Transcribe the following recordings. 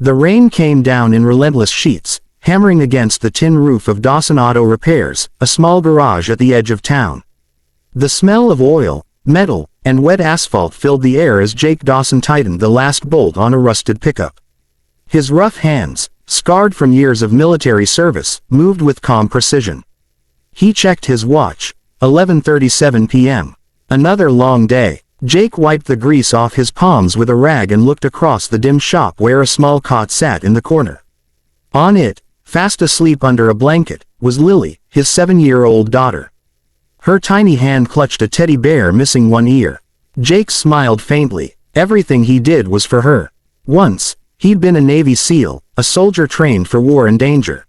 The rain came down in relentless sheets, hammering against the tin roof of Dawson Auto Repairs, a small garage at the edge of town. The smell of oil, metal, and wet asphalt filled the air as Jake Dawson tightened the last bolt on a rusted pickup. His rough hands, scarred from years of military service, moved with calm precision. He checked his watch. 11:37 p.m. Another long day. Jake wiped the grease off his palms with a rag and looked across the dim shop where a small cot sat in the corner. On it, fast asleep under a blanket, was Lily, his 7-year-old daughter. Her tiny hand clutched a teddy bear missing one ear. Jake smiled faintly. Everything he did was for her. Once, he'd been a Navy SEAL, a soldier trained for war and danger.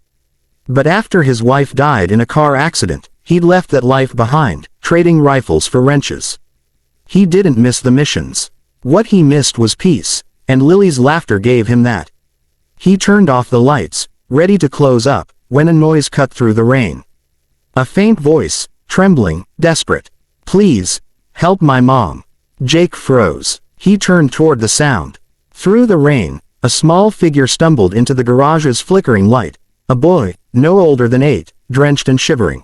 But after his wife died in a car accident, he'd left that life behind, trading rifles for wrenches. He didn't miss the missions. What he missed was peace, and Lily's laughter gave him that. He turned off the lights, ready to close up, when a noise cut through the rain. A faint voice, trembling, desperate. "Please, help my mom." Jake froze. He turned toward the sound. Through the rain, a small figure stumbled into the garage's flickering light. A boy, no older than 8, drenched and shivering.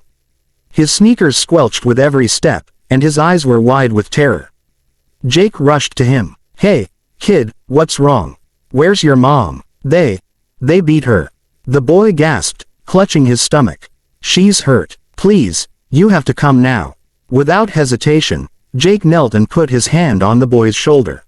His sneakers squelched with every step, and his eyes were wide with terror. Jake rushed to him. "Hey, kid, what's wrong? Where's your mom?" They beat her." The boy gasped, clutching his stomach. "She's hurt. Please, you have to come now." Without hesitation, Jake knelt and put his hand on the boy's shoulder.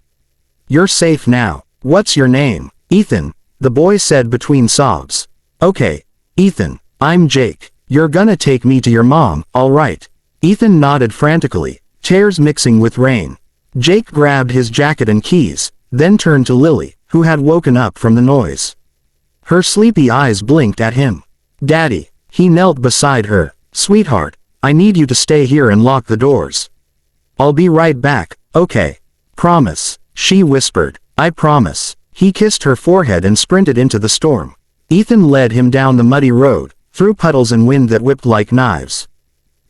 "You're safe now. What's your name?" "Ethan," the boy said between sobs. "Okay, Ethan, I'm Jake. You're gonna take me to your mom, all right?" Ethan nodded frantically, tears mixing with rain. Jake grabbed his jacket and keys, then turned to Lily, who had woken up from the noise. Her sleepy eyes blinked at him. "Daddy." He knelt beside her. "Sweetheart, I need you to stay here and lock the doors." "I'll be right back, okay? Promise," she whispered. "I promise." He kissed her forehead and sprinted into the storm. Ethan led him down the muddy road, through puddles and wind that whipped like knives.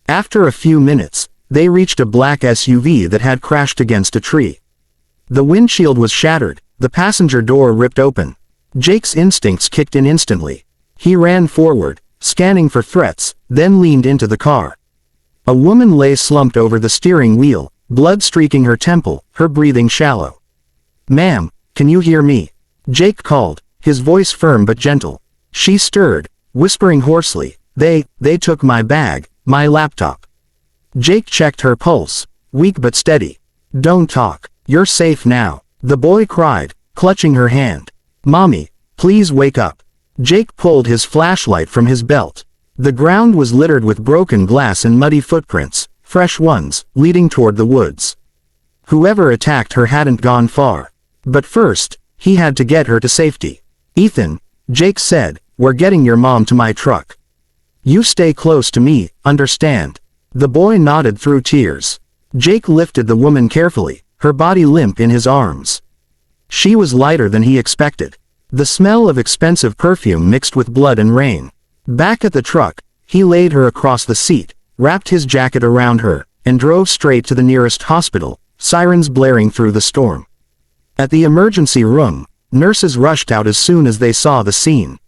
After a few minutes, they reached a black SUV that had crashed against a tree. The windshield was shattered, the passenger door ripped open. Jake's instincts kicked in instantly. He ran forward, scanning for threats, then leaned into the car. A woman lay slumped over the steering wheel, blood streaking her temple, her breathing shallow. "Ma'am, can you hear me?" Jake called, his voice firm but gentle. She stirred, whispering hoarsely, They took my bag, my laptop." Jake checked her pulse, weak but steady. "Don't talk. You're safe now," the boy cried, clutching her hand. "Mommy, please wake up." Jake pulled his flashlight from his belt. The ground was littered with broken glass and muddy footprints, fresh ones, leading toward the woods. Whoever attacked her hadn't gone far. But first, he had to get her to safety. "Ethan," Jake said, "we're getting your mom to my truck. You stay close to me, understand?" The boy nodded through tears. Jake lifted the woman carefully, her body limp in his arms. She was lighter than he expected. The smell of expensive perfume mixed with blood and rain. Back at the truck, he laid her across the seat, wrapped his jacket around her, and drove straight to the nearest hospital, sirens blaring through the storm. At the emergency room, nurses rushed out as soon as they saw the scene.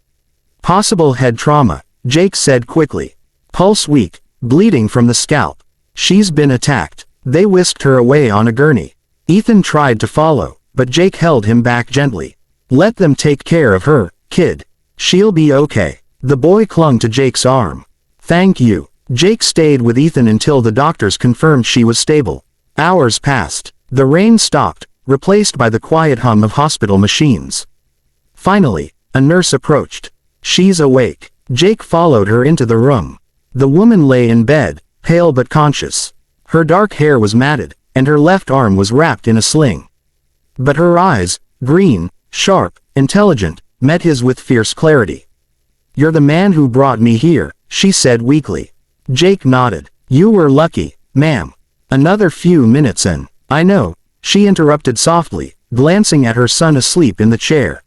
"Possible head trauma," Jake said quickly. "Pulse weak, bleeding from the scalp. She's been attacked." They whisked her away on a gurney. Ethan tried to follow, but Jake held him back gently. "Let them take care of her, kid. She'll be okay." The boy clung to Jake's arm. "Thank you." Jake stayed with Ethan until the doctors confirmed she was stable. Hours passed. The rain stopped, replaced by the quiet hum of hospital machines. Finally, a nurse approached. "She's awake." Jake followed her into the room. The woman lay in bed, pale but conscious. Her dark hair was matted, and her left arm was wrapped in a sling. But her eyes, green, sharp, intelligent, met his with fierce clarity. "You're the man who brought me here," she said weakly. Jake nodded. "You were lucky, ma'am." Another few minutes and, "I know," she interrupted softly, glancing at her son asleep in the chair.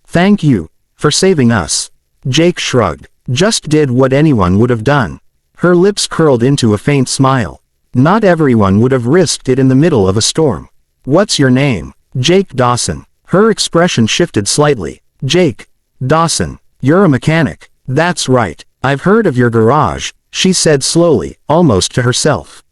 "Thank you for saving us." Jake shrugged. "Just did what anyone would have done." Her lips curled into a faint smile. "Not everyone would have risked it in the middle of a storm." "What's your name?" "Jake Dawson." Her expression shifted slightly. Jake. Dawson. You're a mechanic. That's right. I've heard of your garage, she said slowly, almost to herself.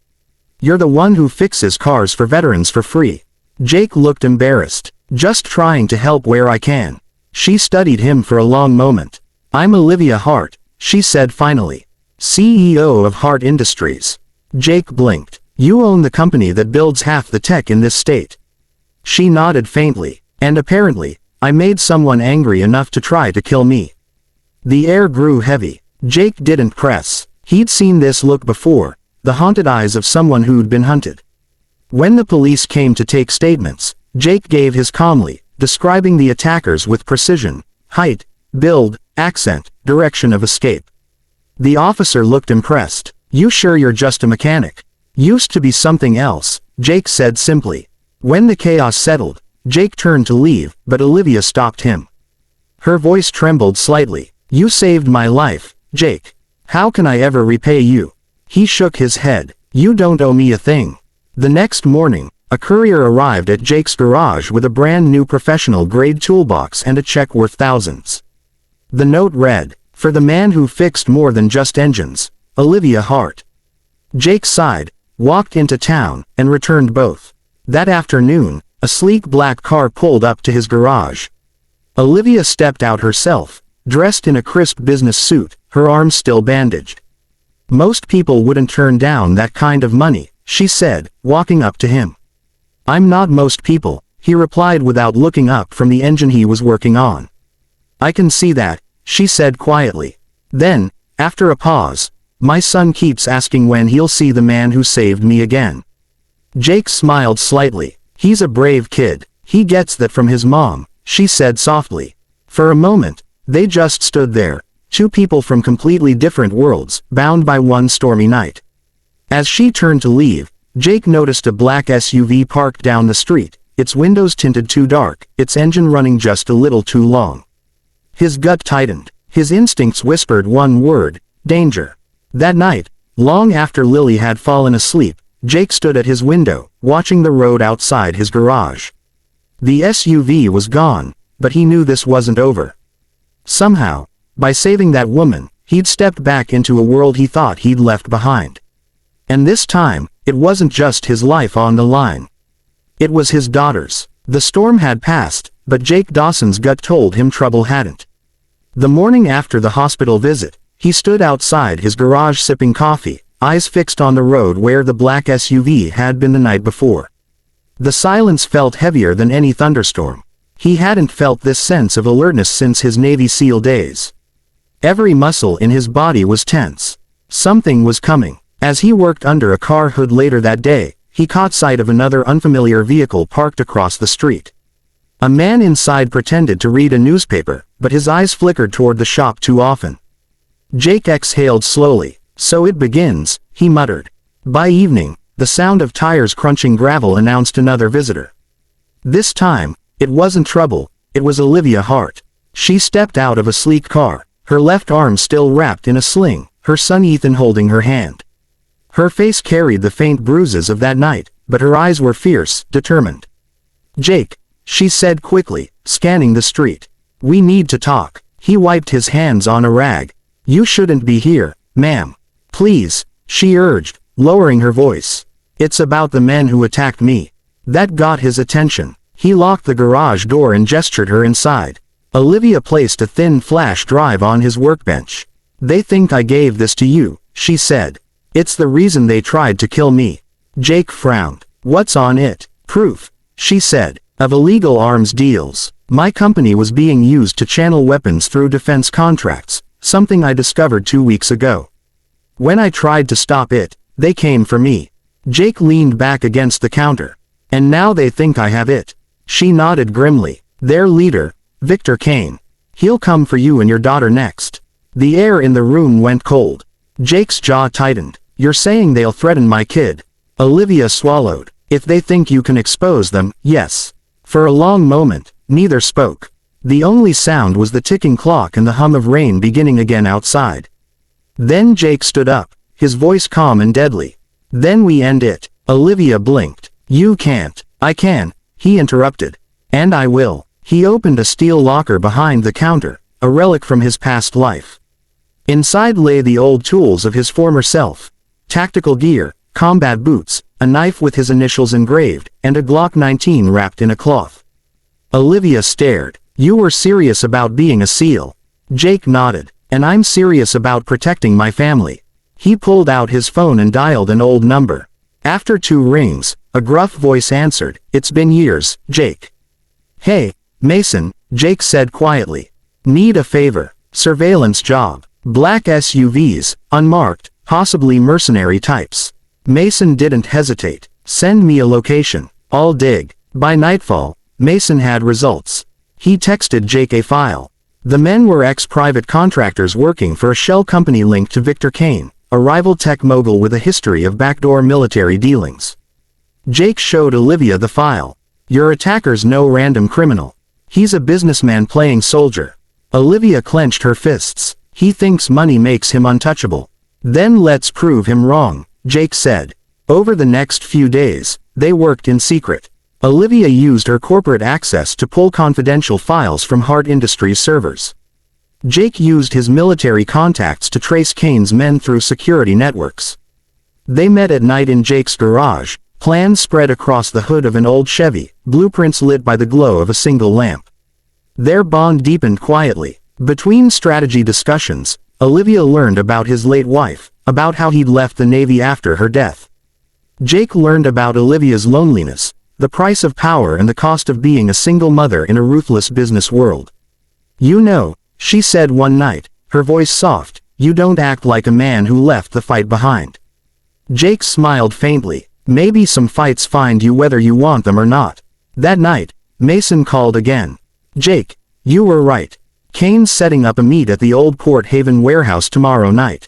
You're the one who fixes cars for veterans for free. Jake looked embarrassed. Just trying to help where I can. She studied him for a long moment. I'm Olivia Hart, she said finally. CEO of Hart Industries. Jake blinked. You own the company that builds half the tech in this state. She nodded faintly. And apparently, I made someone angry enough to try to kill me. The air grew heavy. Jake didn't press. He'd seen this look before, the haunted eyes of someone who'd been hunted. When the police came to take statements, Jake gave his calmly, describing the attackers with precision, height, build, accent, direction of escape. The officer looked impressed. You sure you're just a mechanic? Used to be something else, Jake said simply. When the chaos settled, Jake turned to leave, but Olivia stopped him. Her voice trembled slightly. You saved my life, Jake. How can I ever repay you? He shook his head. You don't owe me a thing. The next morning, a courier arrived at Jake's garage with a brand new professional-grade toolbox and a check worth thousands. The note read, for the man who fixed more than just engines, Olivia Hart. Jake sighed, walked into town, and returned both. That afternoon, a sleek black car pulled up to his garage. Olivia stepped out herself, dressed in a crisp business suit, her arms still bandaged. Most people wouldn't turn down that kind of money, she said, walking up to him. I'm not most people, he replied without looking up from the engine he was working on. I can see that, she said quietly. Then, after a pause, my son keeps asking when he'll see the man who saved me again. Jake smiled slightly. He's a brave kid. He gets that from his mom, she said softly. For a moment, they just stood there, two people from completely different worlds, bound by one stormy night. As she turned to leave, Jake noticed a black SUV parked down the street, its windows tinted too dark, its engine running just a little too long. His gut tightened. His instincts whispered one word, danger. That night, long after Lily had fallen asleep, Jake stood at his window, watching the road outside his garage. The SUV was gone, but he knew this wasn't over. Somehow, by saving that woman, he'd stepped back into a world he thought he'd left behind. And this time, it wasn't just his life on the line. It was his daughter's. The storm had passed, but Jake Dawson's gut told him trouble hadn't. The morning after the hospital visit, he stood outside his garage sipping coffee, eyes fixed on the road where the black SUV had been the night before. The silence felt heavier than any thunderstorm. He hadn't felt this sense of alertness since his Navy SEAL days. Every muscle in his body was tense. Something was coming. As he worked under a car hood later that day, he caught sight of another unfamiliar vehicle parked across the street. A man inside pretended to read a newspaper, but his eyes flickered toward the shop too often. Jake exhaled slowly. So it begins, he muttered. By evening, the sound of tires crunching gravel announced another visitor. This time, it wasn't trouble, it was Olivia Hart. She stepped out of a sleek car, her left arm still wrapped in a sling, her son Ethan holding her hand. Her face carried the faint bruises of that night, but her eyes were fierce, determined. Jake, she said quickly, scanning the street. We need to talk. He wiped his hands on a rag. You shouldn't be here, ma'am. Please, she urged, lowering her voice. It's about the men who attacked me. That got his attention. He locked the garage door and gestured her inside. Olivia placed a thin flash drive on his workbench. They think I gave this to you, she said. It's the reason they tried to kill me. Jake frowned. What's on it? Proof, she said, of illegal arms deals. My company was being used to channel weapons through defense contracts, something I discovered 2 weeks ago. When I tried to stop it, they came for me. Jake leaned back against the counter. And now they think I have it. She nodded grimly. Their leader, Victor Kane. He'll come for you and your daughter next. The air in the room went cold. Jake's jaw tightened. You're saying they'll threaten my kid? Olivia swallowed. If they think you can expose them, yes. For a long moment, neither spoke. The only sound was the ticking clock and the hum of rain beginning again outside. Then Jake stood up, his voice calm and deadly. Then we end it. Olivia blinked. You can't. I can, he interrupted. And I will. He opened a steel locker behind the counter, a relic from his past life. Inside lay the old tools of his former self: tactical gear, combat boots, a knife with his initials engraved, and a Glock 19 wrapped in a cloth. Olivia stared. "You were serious about being a SEAL?" Jake nodded. "And I'm serious about protecting my family." He pulled out his phone and dialed an old number. After 2 rings, a gruff voice answered. "It's been years, Jake." "Hey, Mason," Jake said quietly. "Need a favor. Surveillance job. Black SUVs, unmarked, possibly mercenary types." Mason didn't hesitate. "Send me a location. I'll dig." By nightfall, Mason had results. He texted Jake a file. The men were ex-private contractors working for a shell company linked to Victor Kane, a rival tech mogul with a history of backdoor military dealings. Jake showed Olivia the file. "Your attacker's no random criminal. He's a businessman playing soldier." Olivia clenched her fists. "He thinks money makes him untouchable." "Then let's prove him wrong," Jake said. Over the next few days, they worked in secret. Olivia used her corporate access to pull confidential files from Hart Industries servers. Jake used his military contacts to trace Kane's men through security networks. They met at night in Jake's garage, plans spread across the hood of an old Chevy, blueprints lit by the glow of a single lamp. Their bond deepened quietly. Between strategy discussions, Olivia learned about his late wife, about how he'd left the Navy after her death. Jake learned about Olivia's loneliness, the price of power and the cost of being a single mother in a ruthless business world. "You know," she said one night, her voice soft, "you don't act like a man who left the fight behind." Jake smiled faintly. "Maybe some fights find you whether you want them or not." That night, Mason called again. "Jake, you were right. Kane's setting up a meet at the old Port Haven warehouse tomorrow night.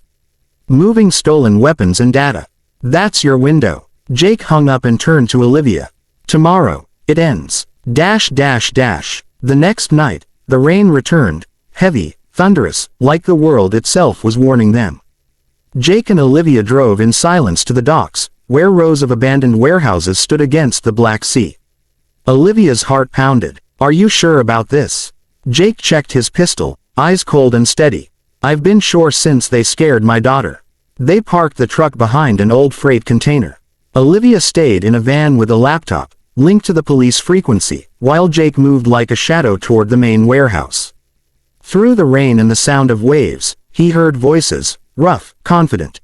Moving stolen weapons and data. That's your window." Jake hung up and turned to Olivia. "Tomorrow, it ends. The next night, the rain returned, heavy, thunderous, like the world itself was warning them. Jake and Olivia drove in silence to the docks, where rows of abandoned warehouses stood against the Black Sea. Olivia's heart pounded. "Are you sure about this?" Jake checked his pistol, eyes cold and steady. "I've been sure since they scared my daughter." They parked the truck behind an old freight container. Olivia stayed in a van with a laptop, linked to the police frequency, while Jake moved like a shadow toward the main warehouse. Through the rain and the sound of waves, he heard voices, rough, confident.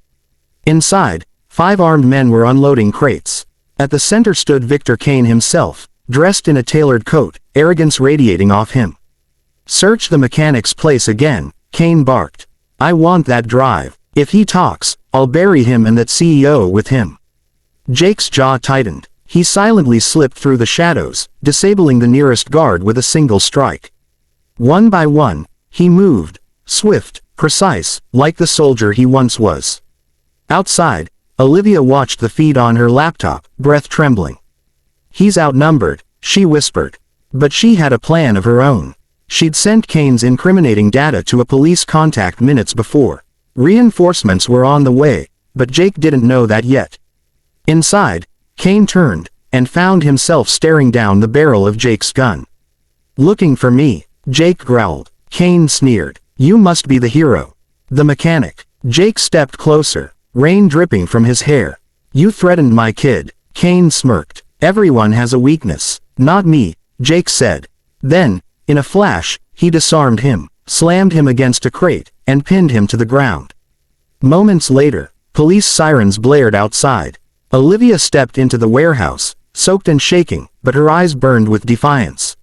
Inside, 5 armed men were unloading crates. At the center stood Victor Kane himself, dressed in a tailored coat, arrogance radiating off him. "Search the mechanic's place again," Kane barked. "I want that drive. If he talks, I'll bury him and that CEO with him." Jake's jaw tightened. He silently slipped through the shadows, disabling the nearest guard with a single strike. One by one, he moved, swift, precise, like the soldier he once was. Outside, Olivia watched the feed on her laptop, breath trembling. "He's outnumbered," she whispered. But she had a plan of her own. She'd sent Kane's incriminating data to a police contact minutes before. Reinforcements were on the way, but Jake didn't know that yet. Inside, Kane turned, and found himself staring down the barrel of Jake's gun. "Looking for me?" Jake growled. Kane sneered. "You must be the hero." "The mechanic." Jake stepped closer, rain dripping from his hair. "You threatened my kid." Kane smirked. "Everyone has a weakness. Not me," Jake said. Then, in a flash, he disarmed him, slammed him against a crate, and pinned him to the ground. Moments later, police sirens blared outside. Olivia stepped into the warehouse, soaked and shaking, but her eyes burned with defiance.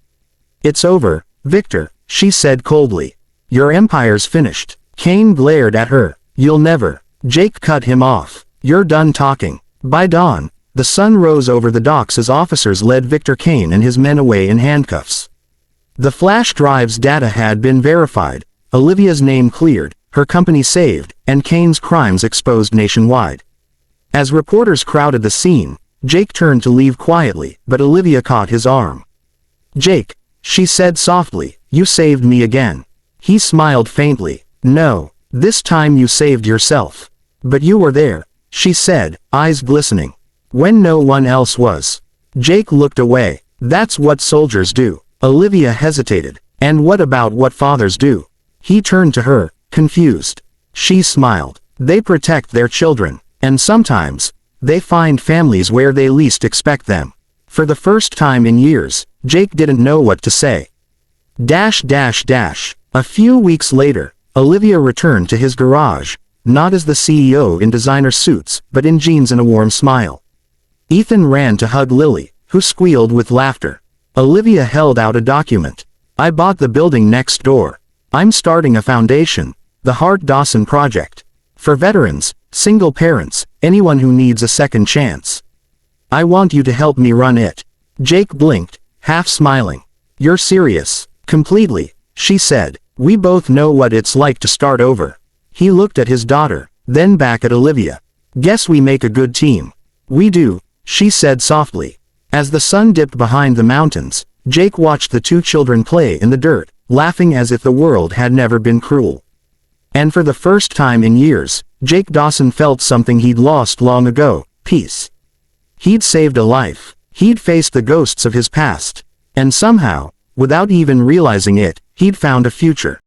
"It's over, Victor," she said coldly. "Your empire's finished." Kane glared at her. "You'll never." Jake cut him off. "You're done talking." By dawn, the sun rose over the docks as officers led Victor Kane and his men away in handcuffs. The flash drive's data had been verified, Olivia's name cleared, her company saved, and Kane's crimes exposed nationwide. As reporters crowded the scene, Jake turned to leave quietly, but Olivia caught his arm. "Jake," she said softly, "you saved me again." He smiled faintly. "No, this time you saved yourself." "But you were there," she said, eyes glistening. "When no one else was." Jake looked away. "That's what soldiers do. Olivia hesitated. And what about what fathers do? He turned to her, confused. She smiled. They protect their children. And sometimes, they find families where they least expect them. For the first time in years, Jake didn't know what to say. A few weeks later, Olivia returned to his garage, not as the CEO in designer suits, but in jeans and a warm smile. Ethan ran to hug Lily, who squealed with laughter. Olivia held out a document. I bought the building next door. I'm starting a foundation, the Hart Dawson Project. For veterans, single parents, anyone who needs a second chance. I want you to help me run it. Jake blinked, half smiling. You're serious? Completely, she said. We both know what it's like to start over. He looked at his daughter, then back at Olivia. Guess we make a good team. We do, she said softly. As the sun dipped behind the mountains, Jake watched the two children play in the dirt, laughing as if the world had never been cruel. And for the first time in years, Jake Dawson felt something he'd lost long ago, peace. He'd saved a life. He'd faced the ghosts of his past. And somehow, without even realizing it, he'd found a future.